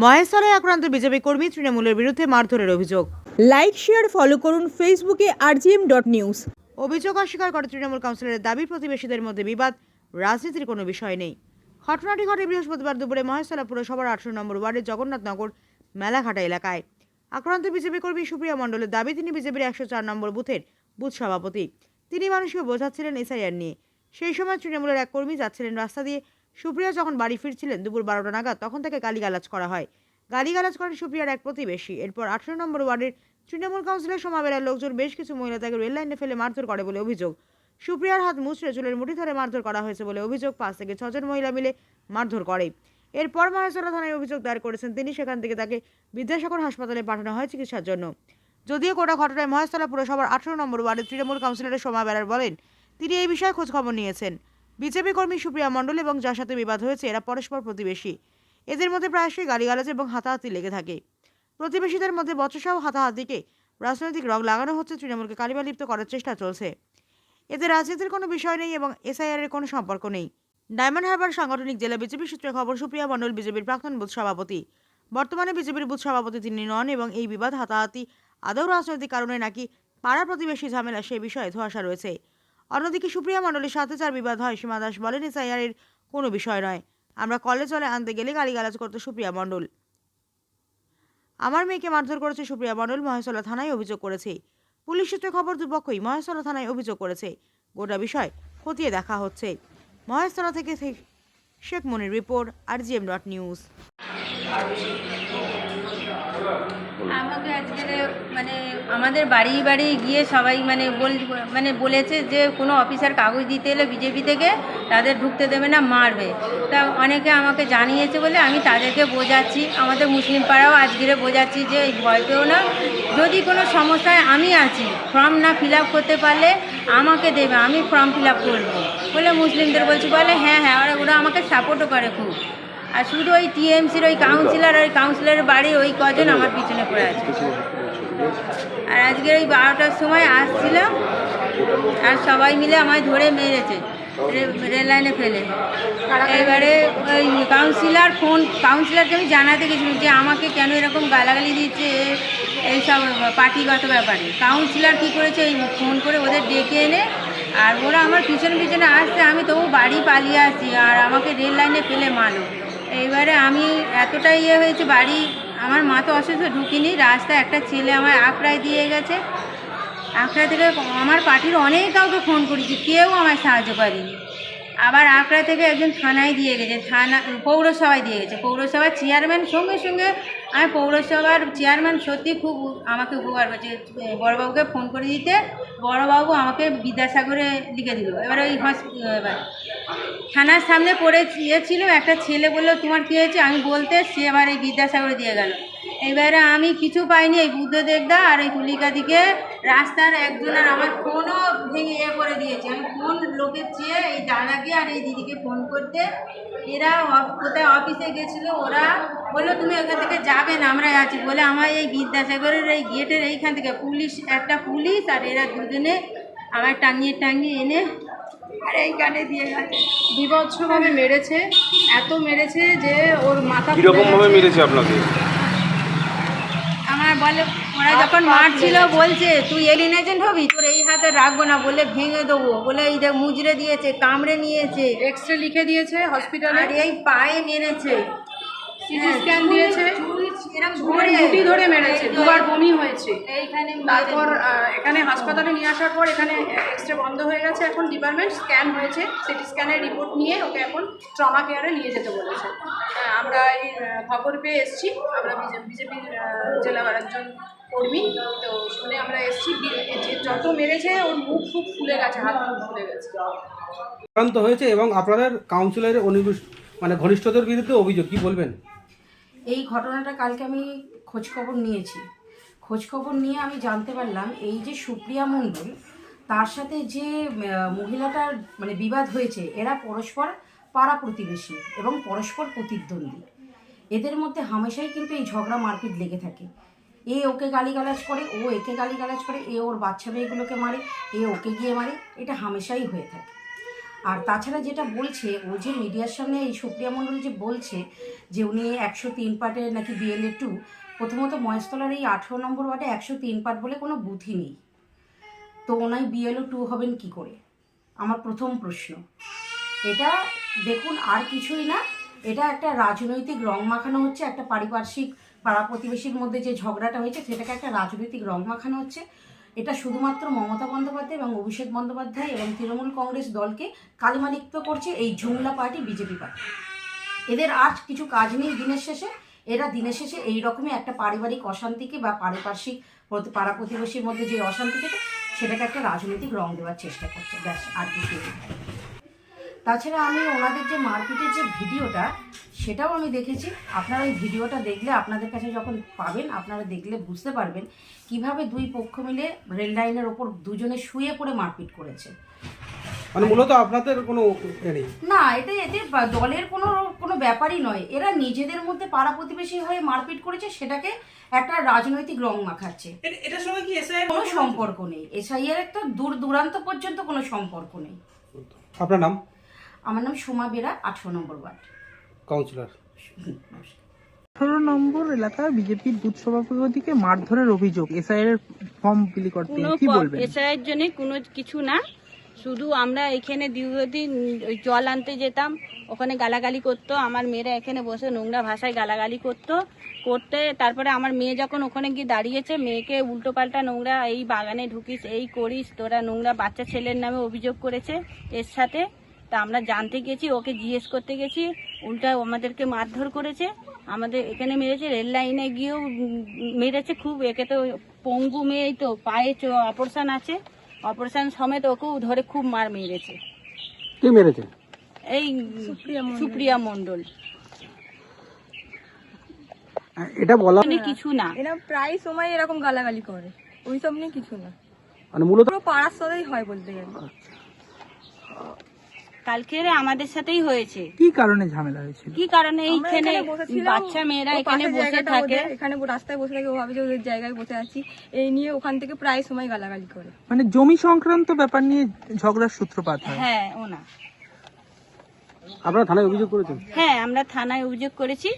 মহেশতলায় আক্রান্ত বিজেপি কর্মী তৃণমূলের বিরুদ্ধে মারধরের অভিযোগ। লাইক শেয়ার ফলো করুন ফেসবুকে rgm.news। অভিযোগ অস্বীকার করে তৃণমূল কাউন্সিলরের দাবি, প্রতিবেশীদের মধ্যে বিবাদ, রাজনীতির কোনো বিষয় নেই। ঘটনাটি ঘটে বৃহস্পতিবার দুপুরে মহেশতলা পুরসভার 18 নম্বর ওয়ার্ডের জগন্নাথনগর মেলাঘাটা এলাকায়। আক্রান্ত বিজেপি কর্মী সুপ্রিয়া মণ্ডলের দাবি, তিনি বিজেপির 104 নম্বর বুথের বুথ সভাপতি। তিনি মানুষকে বোঝাচ্ছিলেন এসআইআর নিয়ে। সেই সময় তৃণমূলের এক কর্মী যাচ্ছিলেন রাস্তা দিয়ে। সুপ্রিয়া যখন বাড়ি ফিরছিলেন দুপুর 12টা নাগাদ, তখন তাকে গালিগালাজ করা হয়। গালিগালাজ করেন সুপ্রিয়ার এক প্রতিবেশী। এরপর 18 নম্বর ওয়ার্ডের তৃণমূল কাউন্সিলর সমাবেশের লোকজন বেশ কিছু মহিলা তাকে রেল লাইনে ফেলে মারধর করে বলে অভিযোগ। সুপ্রিয়ার হাত মুচড়ে চুলের মুঠি ধরে মারধর করা হয়েছে বলে অভিযোগ। 5 থেকে 6 জন মহিলা মিলে মারধর করে। এরপর মহেশতলা থানায় অভিযোগ দায়ের করেছেন তিনি। সেখান থেকে তাকে বিদ্যাসাগর হাসপাতালে পাঠানো হয় চিকিৎসার জন্য। যদিও গোটা ঘটনায় মহেশতলা পুরসভার 18 নম্বর ওয়ার্ডের তৃণমূল কাউন্সিলরের সোমা বেরার বলেন, তিনি এই বিষয়ে খোঁজখবর নিয়েছেন। বিজেপি কর্মী সুপ্রিয়া মণ্ডল এবং যার সাথে বিবাদ হয়েছে, এরা পরস্পর প্রতিবেশী। এদের মধ্যে প্রায়শই গালিগালাজ এবং হাতাহাতি লেগে থাকে। প্রতিবেশীদের মধ্যে বচসা ও হাতাহাতিকে রাজনৈতিক রং লাগানো হচ্ছে, তৃণমূলকে কালিমালিপ্ত করার চেষ্টা চলছে। এতে রাজনীতির কোনো বিষয় নেই এবং এসআইআর এর কোনো সম্পর্ক নেই। ডায়মন্ড হারবার সাংগঠনিক জেলা বিজেপি সূত্রে খবর, সুপ্রিয়া মণ্ডল বিজেপির প্রাক্তন বুথ সভাপতি। বর্তমানে বিজেপির বুথ সভাপতি তিনি নন এবং এই বিবাদ হাতাহাতি আদৌ রাজনৈতিক কারণে নাকি পাড়া প্রতিবেশী ঝামেলা, সে বিষয়ে ধোঁয়াশা রয়েছে। অন্যদিকে সুপ্রিয়া মণ্ডলের সাথে যার বিবাদ হয়, সীমা দাস বলেন, এসআইআর এর কোনো বিষয় নয়। আমরা কলে চলে আনতে গেলে গালিগালাজ করতো সুপ্রিয়া মণ্ডল। আমার মেয়েকে মারধর করেছে সুপ্রিয়া মণ্ডল, মহেশতলা থানায় অভিযোগ করেছে। পুলিশ সূত্রে খবর, দুপক্ষই মহেশতলা থানায় অভিযোগ করেছে। গোটা বিষয় খতিয়ে দেখা হচ্ছে। মহেশতলা থেকে শেখ মনির রিপোর্ট, rgm.news। আমাকে আজকে আমাদের বাড়ি বাড়ি গিয়ে সবাই বলেছে যে কোনো অফিসার কাগজ দিতে এলে বিজেপি থেকে তাদের ঢুকতে দেবে না, মারবে। তা অনেকে আমাকে জানিয়েছে বলে আমি তাদেরকে বোঝাচ্ছি, আমাদের মুসলিম পাড়াও আজকে বোঝাচ্ছি যে ভয় পেও না, যদি কোনো সমস্যায় আমি আছি, ফর্ম না ফিল আপ করতে পারলে আমাকে দেবে, আমি ফর্ম ফিল আপ করবো বলে মুসলিমদের বলছি। বলে হ্যাঁ, ওরা আমাকে সাপোর্টও করে খুব। আর শুধু ওই টিএমসির ওই কাউন্সিলরের বাড়ি ওই কজন আমার পিছনে পড়ে আছে। আর আজকে ওই 12টার সময় আসছিলাম আর সবাই মিলে আমায় ধরে মেরেছে রেল লাইনে ফেলে। এবারে ওই কাউন্সিলরকে আমি জানাতে গেছিলাম যে আমাকে কেন এরকম গালাগালি দিচ্ছে এইসব পার্টিগত ব্যাপারে। কাউন্সিলর কী করেছে, এই ফোন করে ওদের ডেকে এনে, আর ওরা আমার পিছনে আসছে, আমি তবু বাড়ি পালিয়ে আসছি আর আমাকে রেল লাইনে ফেলে মারলো। এইবারে আমি এতটাই হয়েছে, বাড়ি আমার মা তো অসুস্থ, ঢুকিনি। রাস্তায় একটা ছেলে আমায় আঁকড়ায় দিয়ে গেছে। আঁকড়া থেকে আমার পার্টির অনেক কাউকে ফোন করেছি, কেউ আমায় সাহায্য করেনি। আবার আঁকড়া থেকে একজন থানায় দিয়ে গেছে, পৌরসভায় দিয়ে গেছে। পৌরসভার চেয়ারম্যান সঙ্গে আমি পৌরসভার চেয়ারম্যান সত্যি খুব আমাকে উপকার করছে। বড়োবাবুকে ফোন করে দিতে, বড়োবাবু আমাকে বিদ্যাসাগরে লিখে দিল। এবার ওই থানার সামনে পড়ে ছিল, একটা ছেলে বললো তোমার কী হয়েছে, আমি বলতে সে আবার এই বিদ্যাসাগরে দিয়ে গেল। এবারে আমি কিছু পাইনি, এই বুদ্ধদেবদা আর এই তুলিকাদিকে রাস্তার একজন আর আমার ফোনও ভেঙে করে দিয়েছে। আমি ফোন লোকের চেয়ে এই দাদাকে আর এই দিদিকে ফোন করতে, এরা কোথায় অফিসে গেছিলো, ওরা বললো তুমি ওখান থেকে যাবে না, আমরা আছি বলে আমার এই বিদ্যাসাগরের এই গেটের এইখান থেকে একটা পুলিশ আর এরা দুজনে আমার টাঙিয়ে এনে আর এইখানে দিয়ে গেছে। বিভৎসভাবে মেরেছে, এত মেরেছে যে ওর মাথা কিরকমভাবে মেরেছে আপনাকে? আমার বলে ওরা যখন মারছিল বলছে তুই এলিয়েন এজেন্ট হবি, তোর এই হাতে রাখবো না, বলে ভেঙে দেবো, বলে এই যে মুজড়ে দিয়েছে, কামড়ে নিয়েছে, এক্সরে লিখে দিয়েছে হসপিটালে, আর এই পায়ে মেরেছে, সিটি স্ক্যান দিয়েছে, ধরে গুটি ধরে মেরেছে, দুবার বমি হয়েছে। এইখানে তারপর এখানে হাসপাতালে নিয়ে আসার পর এখানে এক্সরে বন্ধ হয়ে গেছে, এখন ডিপার্টমেন্ট স্ক্যান হয়েছে, সিটি স্ক্যানের রিপোর্ট নিয়ে ওকে এখন ট্রমা কেয়ারে নিয়ে যেতে বলেছে। আমরা এই খবর পেয়ে এসেছি, আমরা বিজেপির জেলার একজন কর্মী, তো শুনে আমরা এসেছি। যত মেরেছে ওর মুখ ফুলে গেছে, হাত মুখ ফুলে গেছে। আক্রান্ত হয়েছে এবং আপনাদের কাউন্সিলরের ঘনিষ্ঠদের বিরুদ্ধে অভিযোগ, কি বলবেন? এই ঘটনাটা কালকে আমি খোঁজখবর নিয়ে আমি জানতে পারলাম এই যে সুপ্রিয়া মণ্ডল, তার সাথে যে মহিলাটার বিবাদ হয়েছে, এরা পরস্পর পাড়া প্রতিবেশী এবং পরস্পর প্রতিদ্বন্দ্বী। এদের মধ্যে হামেশাই কিন্তু এই ঝগড়া মারপিট লেগে থাকে। এ ওকে গালিগালাজ করে, ও একে গালিগালাজ করে, এ ওর বাচ্চা মেয়েগুলোকে মারে, এ ওকে গিয়ে মারে, এটা হামেশাই হয়ে থাকে। আর তাছাড়া যেটা বলছে ও যে মিডিয়ার সামনে এই সুপ্রিয়া মণ্ডল যে বলছে যে উনি 103 পার্টের নাকি BLA 2, প্রথমত মহেশতলার এই 18 নম্বর ওয়ার্ডে 103 পার্ট বলে কোনো বুথই নেই, তো ওনাই BLA 2 হবেন কি করে? আমার প্রথম প্রশ্ন এটা। দেখুন, আর কিছুই না, এটা একটা রাজনৈতিক রং মাখানো হচ্ছে, একটা পারিপার্শ্বিক পাড়া প্রতিবেশীর মধ্যে যে ঝগড়াটা হয়েছে সেটাকে একটা রাজনৈতিক রং মাখানো হচ্ছে। এটা শুধুমাত্র মমতা বন্দ্যোপাধ্যায় এবং অভিষেক বন্দ্যোপাধ্যায় এবং তৃণমূল কংগ্রেস দলকে কালিমালিপ্ত করছে এই জুমলা পার্টি, বিজেপি পার্টি। এদের আর কিছু কাজ নেই দিনের শেষে। এরা দিনের শেষে এইরকমই একটা পারিবারিক অশান্তিকে বা পারিপার্শ্বিক পাড়া প্রতিবেশীর মধ্যে যে অশান্তি থেকে সেটাকে একটা রাজনৈতিক রং দেওয়ার চেষ্টা করছে, ব্যাস, আর কিছু নেই। তাছাড়া আমি ওনাদের যে মারপিটের যে ভিডিওটা সেটাও আমি দেখেছি। আপনারা ওই ভিডিওটা দেখলে, আপনাদের কাছে যখন পাবেন আপনারা দেখলে বুঝতে পারবেন কিভাবে দুই পক্ষ মিলে রেল লাইনের ওপর দুজনে শুয়ে পড়ে মারপিট করেছে। মানে মূলত আপনাদের কোনো নেই না, এতে দলের কোনো ব্যাপারই নয়। এরা নিজেদের মধ্যে পাড়া প্রতিবেশী হয়ে মারপিট করেছে, সেটাকে একটা রাজনৈতিক রং মাখাচ্ছে। এটার সঙ্গে কি এসআই কোনো সম্পর্ক নেই, এসআইয়ের একটা দূর দূরান্ত পর্যন্ত কোনো সম্পর্ক নেই। আপনার নাম? আমার নাম সুমা বেরা, 18 নম্বর ওয়ার্ড কাউন্সিলর। 18 নম্বর এলাকার বিজেপির বুথ সভাপতিকে মারধরের অভিযোগ, এসআইআর এর ফর্ম বিলি করতে, কি বলবেন? এসআইয়ের জন্য কোনো কিছু না, শুধু আমরা এখানে দীর্ঘদিন ওই জল আনতে যেতাম, ওখানে গালাগালি করতো, আমার মেয়েরা এখানে বসে নোংরা ভাষায় গালাগালি করতে তারপরে আমার মেয়ে যখন ওখানে গিয়ে দাঁড়িয়েছে, মেয়েকে উল্টোপাল্টা নোংরা, এই বাগানে ঢুকিস, এই করিস তোরা, নোংরা বাচ্চা ছেলের নামে অভিযোগ করেছে এর সাথে। তা আমরা জানতে গেছি, ওকে জিজ্ঞেস করতে গেছি, উল্টা আমাদেরকে মারধর করেছে, আমাদের এখানে মেরেছে, রেল লাইনে গিয়েও মেরেছে খুব। একে তো পঙ্গু মেয়ে, তো পায়ে অপারেশন আছে, অপারেশন সমেত ওকেও ধরে খুব মার মেরেছে। কে মেরেছে? এই সুপ্রিয়া মণ্ডল। এটা বলা কিছু না, এরা প্রায় সময় এরকম গালাগালি করে, ওইসব নিয়ে কিছু না, মানে মূলত পুরো পাড়ার সাথেই হয় বলতে গেলে। কালকে আমাদের সাথেই হয়েছে। কি কারণে ঝামেলা হয়েছিল? কি কারণে? আমরা এইখানে এখানে বসেছিলাম, বাচ্চা মেয়েরা ও এখানে পাশের বসে জায়গাটা থাকে, ওদের, এখানে রাস্তায় বসে থাকে, ও ভাবে যে ওদের জায়গায় বসে আছি, এই নিয়ে ওখান থেকে প্রায় সময় গালাগালি করে। মানে জমি সংক্রান্ত ব্যাপার নিয়ে ঝগড়ার সূত্রপাত হয়। হ্যাঁ ওনা। আপনারা থানায় অভিযোগ করেছেন? হ্যাঁ আমরা থানায় অভিযোগ করেছি,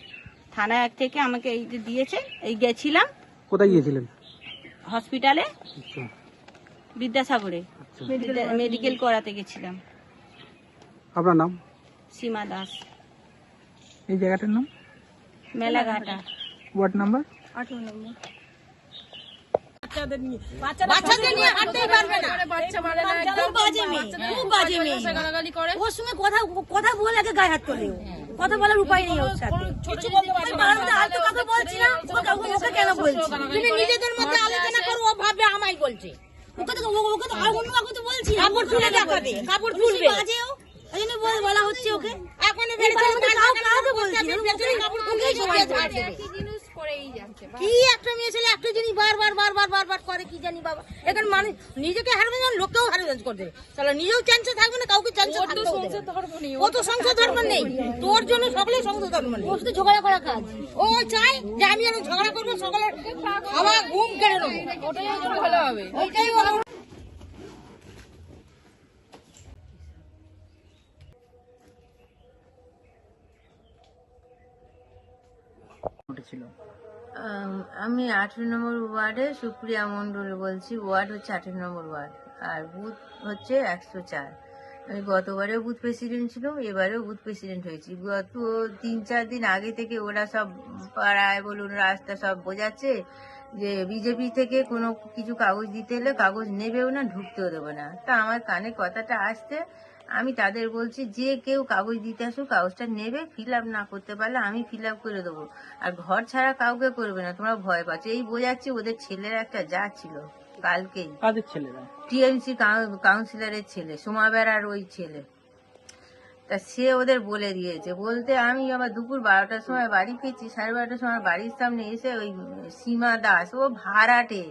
থানা থেকে আমাকে এই যে দিয়েছে, এই গেছিলাম। কোথায় গিয়েছিলেন? হসপিটালে, আচ্ছা। বিদ্যাসাগরে মেডিকেল করাতে গেছিলাম। আপনার নাম? সীমা দাস, এই জায়গাটার নাম? মেলাঘাটা, ওয়ার্ড নাম্বার 18 নম্বর। বাচ্চাদের নিয়ে হাঁটতেই পারবে না, বাচ্চা মানে না, একদম বাজে মেয়ে, খুব বাজে মেয়ে, গালাগালি করে। ওর সঙ্গে কথা বলে আগে গায়ে হাত করে, কথা বলার উপায় নেই ওর সাথে। আলতু কথা বলছি না, ওকে কেন বলছি? তুমি নিজেদের মধ্যে আলোচনা করো, ও ভাবে আমায় বলছে, ওকে তো অন্য কাউকে তো বলছি, কাপড় তুলে দেখাবে, কাপড় তুলবে, বাজেও এই জন্য বলা হচ্ছে ওকে। এখন কাউকে বলছি না, ওকেই সবাই ঝাড় দেবে। কি একটা মেয়ে ছেলে একটা জিনিস বারবার করে, কি জানি বাবা। এখানে মানুষ নিজেকে হারবে না, লোককেও হারবেন করে দেবে। তাহলে নিজেও চান্সে থাকবে না, কাউকে চান্সে থাকবে না। ও তো সংসার ধর্ম নেই, তোর জন্য সকলেই সংসার ধর্ম নেই। ও শুধু ঝগড়া করা কাজ, ও চাই যে আমি যেন ঝগড়া করবো, সকলের খাওয়া ঘুম কেড়ে নেবো, ওটাই ভালো হবে, ওইটাই ভালো। আমি 18 নম্বর ওয়ার্ডে সুপ্রিয়া মণ্ডল বলছি। ওয়ার্ড হচ্ছে 18 নম্বর ওয়ার্ড, আর বুথ হচ্ছে 104। আমি গতবারেও বুথ প্রেসিডেন্ট ছিলাম, এবারেও বুথ প্রেসিডেন্ট হয়েছি। গত 3-4 দিন আগে থেকে ওরা সব পাড়ায় বলুন, রাস্তা সব বোঝাচ্ছে যে বিজেপি থেকে কোনো কিছু কাগজ দিতে এলে কাগজ নেবেও না, ঢুকতেও দেবো না। তা আমার কানে কথাটা আসতে আমি তাদের বলছি, যে কেউ কাগজ দিতে আসুক, কাগজটা নেবে, ফিল আপ না করতে পারলে আমি ফিল আপ করে দেবো, আর ঘর ছাড়া কাউকে করবে না, তোমরা ভয় পাচ্ছ। এই বোঝাচ্ছি। ওদের ছেলের একটা যা ছিল কালকেই, কাদের ছেলেরা? টিএমসি কাউন্সিলরের ছেলে, সোমাবেরার ওই ছেলে, তা সে ওদের বলে দিয়েছে। বলতে আমি আবার দুপুর 12টার সময় বাড়ি ফিরছি, 12:30টার সময় বাড়ির সামনে এসে ওই সীমা দাস, ও ভাড়াটে,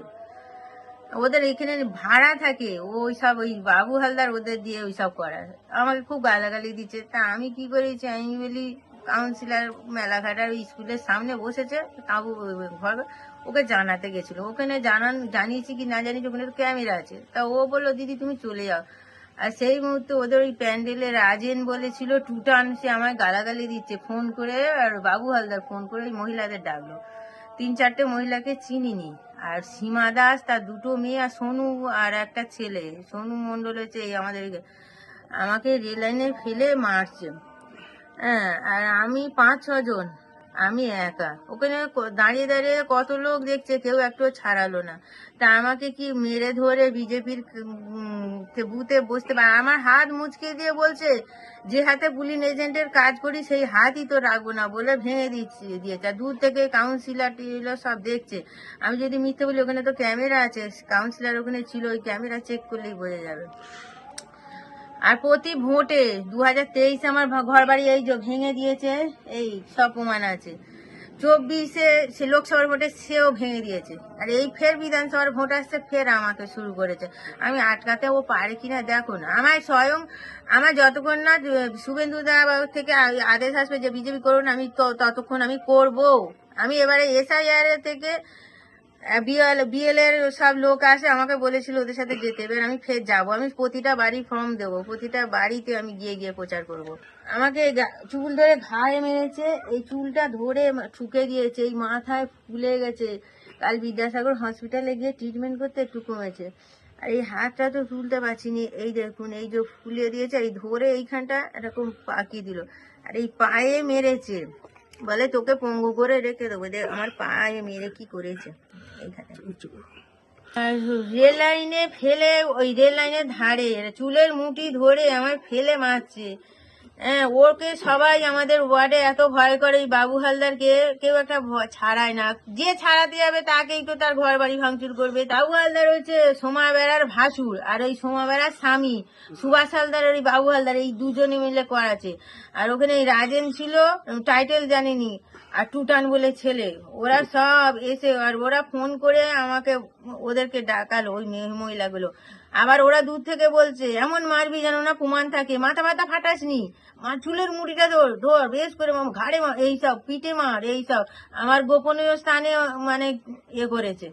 ওদের এখানে ভাড়া থাকে, ওই সব ওই বাবু হালদার ওদের দিয়ে ওই সব করার, আমাকে খুব গালাগালি দিচ্ছে। তা আমি কি করেছি, আমি বলি কাউন্সিলর মেলাঘাটার ওই স্কুলের সামনে বসেছে, তাবু ঘর, ওকে জানাতে গেছিল। ওখানে জানিয়েছি কি না জানিয়েছি, ওখানে ক্যামেরা আছে। তা ও বললো, দিদি তুমি চলে যাও। আর সেই মুহূর্তে ওদের ওই প্যান্ডেলের রাজেন বলেছিল টুটান, সে আমায় গালাগালি দিচ্ছে ফোন করে, আর বাবু হালদার ফোন করে ওই মহিলাদের ডাকলো। 3-4টে মহিলাকে চিনিনি, আর সীমা দাস, তার 2টো মেয়ে, আর সোনু আর একটা ছেলে, সোনু মণ্ডল হচ্ছে এই আমাদের, আমাকে রেল লাইনে ফেলে মারছে। হ্যাঁ, আর আমি 5-6 জন, আমি একা ওখানে দাঁড়িয়ে দাঁড়িয়ে কত লোক দেখছে, কেউ একটু ছাড়ালো না। তা আমাকে কি মেরে ধরে বিজেপির বুথে বসতে পারে? আমার হাত মুচকে দিয়ে বলছে যে হাতে পুলিং এজেন্টের কাজ করি সেই হাতই তো রাখবো না বলে ভেঙে দিয়েছে। দূর থেকে কাউন্সিলর সব দেখছে। আমি যদি মিথ্যে বলি, ওখানে তো ক্যামেরা আছে, কাউন্সিলর ওখানে ছিল, ওই ক্যামেরা চেক করলেই বোঝা যাবে। আর প্রতি ভোটে 2023 আমার ঘর বাড়ি এই যে ভেঙে দিয়েছে, এই সব প্রমাণ আছে। 24-এ সে লোকসভার ভোটে সেও ভেঙে দিয়েছে, আর এই ফের বিধানসভার ভোট আসছে, ফের আমাকে শুরু করেছে। আমি আটকাতে ও পারে কিনা দেখো না। আমার স্বয়ং আমার যতক্ষণ না শুভেন্দু দা থেকে আদেশ আসবে যে বিজেপি করুন, আমি ততক্ষণ আমি করব। আমি এবারে SIR থেকে বিএল এর সব লোক আসে, আমাকে বলেছিল ওদের সাথে যেতে, এবার আমি ফের যাবো। আমি প্রতিটা বাড়ি ফর্ম দেবো, প্রতিটা বাড়িতে আমি গিয়ে প্রচার করব। আমাকে চুল ধরে ঘাড়ে মেরেছে, এই চুলটা ধরে ঠুকে দিয়েছে, এই মাথায় ফুলে গেছে। কাল বিদ্যাসাগর হসপিটালে গিয়ে ট্রিটমেন্ট করতে একটু কমেছে। আর এই হাতটা তো তুলতে পারছিনি, এই দেখুন এই যে ফুলিয়ে দিয়েছে, এই ধরে এইখানটা এরকম পাকিয়ে দিল। আর এই পায়ে মেরেছে, বলে তোকে পঙ্গু করে রেখে দেবো। আমার পায়ে মেরে কি করেছে এইখানে। রেল লাইনে ফেলে, ওই রেল লাইনের ধারে চুলের মুঠি ধরে আমার ফেলে মারছে। হ্যাঁ, ওকে সবাই আমাদের ওয়ার্ডে এত ভয় করে, এই বাবু হালদারকে কেউ একটা ছাড়ায় না। যে ছাড়াতে যাবে তাকেই তো তার ঘর বাড়ি ভাঙচুর করবে। বাবু হালদার হচ্ছে সোমা বেড়ার ভাসুর, আর ওই সোমা বেড়ার স্বামী সুভাষ হালদার, ওই বাবু হালদার, এই দুজনে মিলে করাছে। আর ওখানে এই রাজেন ছিল, টাইটেল জানিনি, আর টুটান বলে ছেলে, ওরা সব এসে, আর ওরা ফোন করে আমাকে ওদেরকে ডাকালো, ওই মহিলাগুলো। আবার ওরা দূর থেকে বলছে এমন মারবি যেন না প্রমাণ থাকে, মাথা ফাটাসনি, চুলের মুড়িটা ধর বেশ করে, ঘাড়ে মার, এইসব পিঠে মার, এইসব আমার গোপনীয় স্থানে মানে করেছে।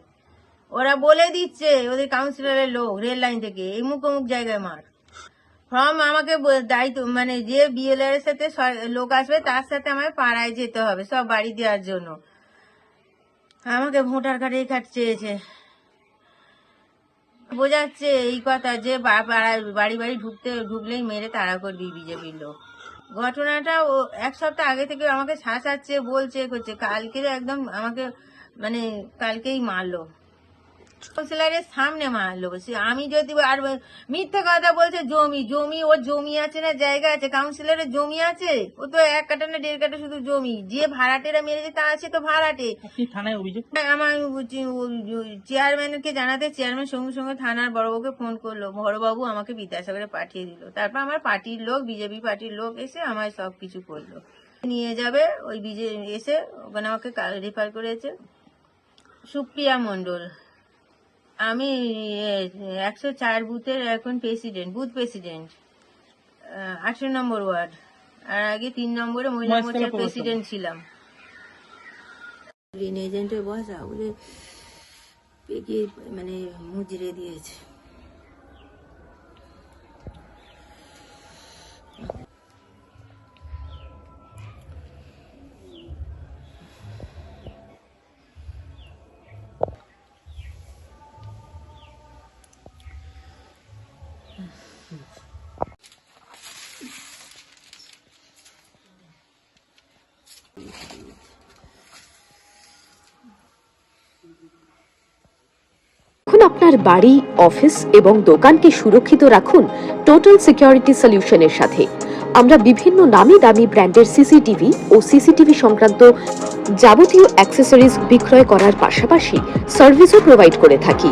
ওরা বলে দিচ্ছে ওদের কাউন্সিলরের লোক রেল লাইন থেকে, এই মুখ জায়গায় মার। ফর্ম আমাকে দায়িত্ব, মানে যে বিএল এর সাথে লোক আসবে তার সাথে আমাকে পাড়ায় যেতে হবে সব বাড়ি দেওয়ার জন্য। আমাকে ভোটার কার্ড চেয়েছে, বোঝাচ্ছে এই কথা যে বাড়ি ঢুকলেই মেরে তাড়া করবি বিজেপির লোক। ঘটনাটা ও 1 সপ্তাহ আগে থেকে আমাকে শাসাচ্ছে, বলছে করছে, কালকে একদম আমাকে মানে কালকেই মারলো, কাউন্সিলরের সামনে মারলো। আমি যদি আর মিথ্যে কথা বলছে, জমি ওর জমি আছে না, জায়গা আছে, কাউন্সিলরের জমি আছে, ও তো 1 কাঠা না 1.5 কাঠা শুধু জমি। যে ভাড়াটেরা মেরেছে তা আছে তো ভাড়াটে। থানায় অভিযোগ আমার চেয়ারম্যানকে জানাতে, চেয়ারম্যান সঙ্গে সঙ্গে থানার বড়বাবুকে ফোন করলো, বড়বাবু আমাকে বিদ্যাসাগরে পাঠিয়ে দিল। তারপর আমার পার্টির লোক, বিজেপি পার্টির লোক এসে আমায় সবকিছু করলো, নিয়ে যাবে ওই এসে ওখানে আমাকে রেফার করেছে। সুপ্রিয়া মণ্ডল, আমি 104 বুথের এখন বুথ প্রেসিডেন্ট, 18 নম্বর ওয়ার্ড। আর আগে 3 নম্বরে মহিলা মোর্চার প্রেসিডেন্ট ছিলাম। এজেন্টের বসা বলে মানে মুজরে দিয়েছে। আপনার বাড়ি, অফিস এবং দোকানকে সুরক্ষিত রাখুন টোটাল সিকিউরিটি সলিউশনের সাথে। আমরা বিভিন্ন নামি দামি ব্র্যান্ডের সিসিটিভি ও সিসিটিভি সংক্রান্ত যাবতীয় অ্যাক্সেসরিজ বিক্রয় করার পাশাপাশি সার্ভিসও প্রোভাইড করে থাকি।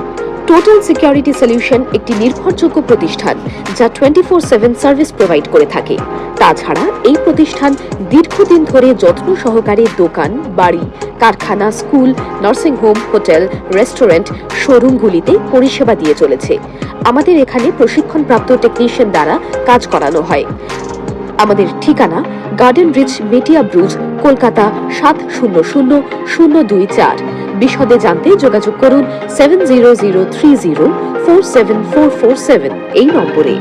টোটাল সিকিউরিটি সলিউশন একটি নির্ভরযোগ্য প্রতিষ্ঠান যা 24/7 সার্ভিস প্রোভাইড করে থাকে। তাছাড়া এই প্রতিষ্ঠান দীর্ঘদিন ধরে যত্ন সহকারে দোকান, বাড়ি, কারখানা, school, nursing home, hotel, restaurant, শোরুমগুলিতে পরিষেবা দিয়ে চলেছে। আমাদের এখানে প্রশিক্ষণপ্রাপ্ত টেকনিশিয়ান দ্বারা কাজ করানো হয়। আমাদের ঠিকানা গার্ডেন রিচ, মেটিয়া ব্রুজ, কলকাতা 700024। বিশদে জানতে যোগাযোগ করুন 7003047447 এই নম্বরে।